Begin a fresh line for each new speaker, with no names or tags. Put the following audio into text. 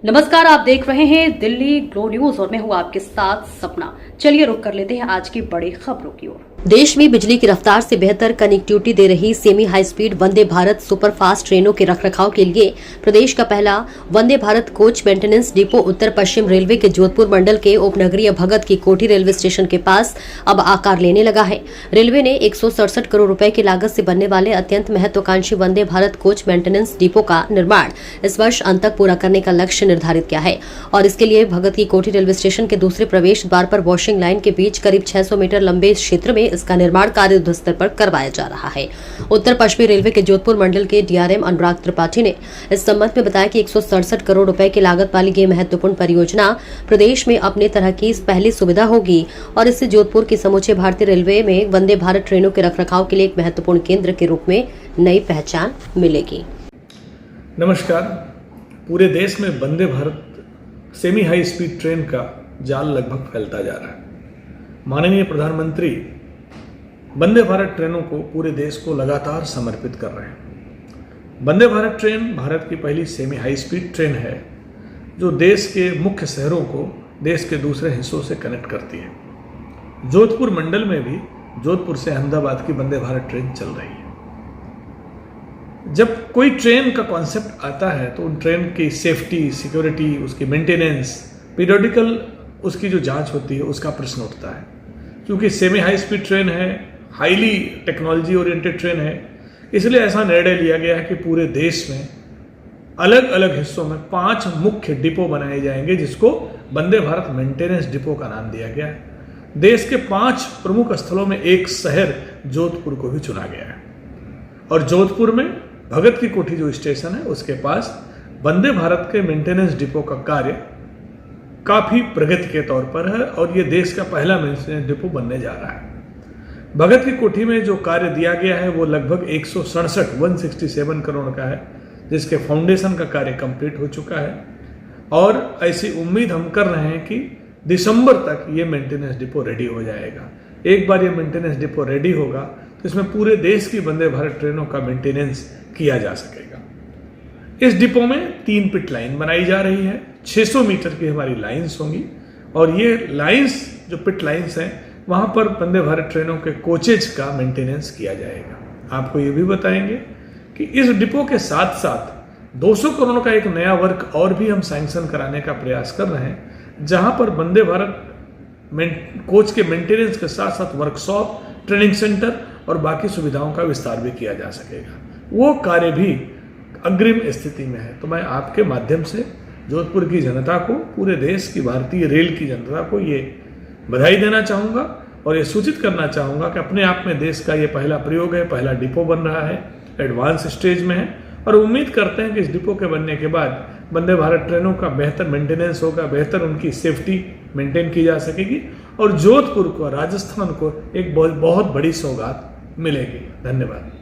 नमस्कार, आप देख रहे हैं दिल्ली ग्लो न्यूज और मैं हूं आपके साथ सपना। चलिए रुक कर लेते हैं आज की बड़ी खबरों की ओर। देश में बिजली की रफ्तार से बेहतर कनेक्टिविटी दे रही semi high speed Vande Bharat superfast ट्रेनों के रखरखाव के लिए प्रदेश का पहला Vande Bharat coach maintenance depot उत्तर पश्चिम रेलवे के जोधपुर मंडल के उपनगरीय भगत की कोठी रेलवे स्टेशन के पास अब आकार लेने लगा है। रेलवे ने 167 करोड़ रुपए की लागत से बनने वाले अत्यंत महत्वाकांक्षी Vande Bharat coach maintenance depot का निर्माण इस वर्ष अंत तक पूरा करने का लक्ष्य निर्धारित किया है और इसके लिए भगत की कोठी रेलवे स्टेशन के दूसरे प्रवेश द्वार पर वॉशिंग लाइन के बीच करीब 600 मीटर लंबे क्षेत्र में इसका निर्माण कार्य युद्ध स्तर पर करवाया जा रहा है। उत्तर पश्चिमी रेलवे के जोधपुर मंडल के डीआरएम अनुराग त्रिपाठी ने इस संबंध में बताया कि 167 करोड़ रुपए की लागत वाली ये महत्वपूर्ण परियोजना प्रदेश में अपने तरह की पहली सुविधा होगी और इससे जोधपुर की समूचे भारतीय रेलवे में वंदे भारत ट्रेनों के रखरखाव के लिए एक महत्वपूर्ण केंद्र के रूप में नई पहचान मिलेगी।
नमस्कार। पूरे देश में Vande Bharat semi high speed train का जाल लगभग फैलता जा रहा है। माननीय प्रधानमंत्री वंदे भारत ट्रेनों को पूरे देश को लगातार समर्पित कर रहे हैं। वंदे भारत ट्रेन भारत की पहली सेमी हाई स्पीड ट्रेन है जो देश के मुख्य शहरों को देश के दूसरे हिस्सों से कनेक्ट करती है। जोधपुर मंडल में भी जोधपुर से अहमदाबाद की वंदे भारत ट्रेन चल रही है। जब कोई ट्रेन का कॉन्सेप्ट आता है तो उन ट्रेन की सेफ्टी, सिक्योरिटी, उसकी मेंटेनेंस, पीरियोडिकल उसकी जो जांच होती है उसका प्रश्न उठता है। क्योंकि सेमी हाई स्पीड ट्रेन है, हाईली टेक्नोलॉजी ओरिएंटेड ट्रेन है, इसलिए ऐसा निर्णय लिया गया है कि पूरे देश में अलग अलग हिस्सों में 5 मुख्य डिपो बनाए जाएंगे जिसको वंदे भारत मेंटेनेंस डिपो का नाम दिया गया है। देश के 5 प्रमुख स्थलों में एक शहर जोधपुर को भी चुना गया है और जोधपुर में भगत की कोठी जो स्टेशन है उसके पास वंदे भारत के मेंटेनेंस डिपो का कार्य काफी प्रगति के तौर पर है और ये देश का पहला मेंटेनेंस डिपो बनने जा रहा है। भगत की कोठी में जो कार्य दिया गया है वो लगभग 167 करोड़ का है जिसके फाउंडेशन का कार्य कंप्लीट हो चुका है और ऐसी उम्मीद हम कर रहे हैं कि दिसंबर तक ये मेंटेनेंस डिपो रेडी हो जाएगा। एक बार ये मेंटेनेंस डिपो रेडी होगा तो इसमें पूरे देश की वंदे भारत ट्रेनों का मेंटेनेंस किया जा सकेगा। इस डिपो में 3 पिट लाइन बनाई जा रही है। 600 मीटर की हमारी लाइंस होंगी और ये लाइंस जो पिट लाइंस हैं वहां पर वंदे भारत ट्रेनों के कोचेज का मेंटेनेंस किया जाएगा। आपको ये भी बताएंगे कि इस डिपो के साथ साथ 200 करोड़ का एक नया वर्क और भी हम सैंक्शन कराने का प्रयास कर रहे हैं जहां पर वंदे भारत कोच के मेंटेनेंस के साथ साथ वर्कशॉप, ट्रेनिंग सेंटर और बाकी सुविधाओं का विस्तार भी किया जा सकेगा। वो कार्य भी अग्रिम स्थिति में है। तो मैं आपके माध्यम से जोधपुर की जनता को, पूरे देश की भारतीय रेल की जनता को ये बधाई देना चाहूँगा और ये सूचित करना चाहूँगा कि अपने आप में देश का ये पहला प्रयोग है, पहला डिपो बन रहा है, एडवांस स्टेज में है और उम्मीद करते हैं कि इस डिपो के बनने के बाद वंदे भारत ट्रेनों का बेहतर मेंटेनेंस होगा, बेहतर उनकी सेफ्टी मेंटेन की जा सकेगी और जोधपुर को, राजस्थान को एक बहुत बड़ी सौगात मिलेगी। धन्यवाद।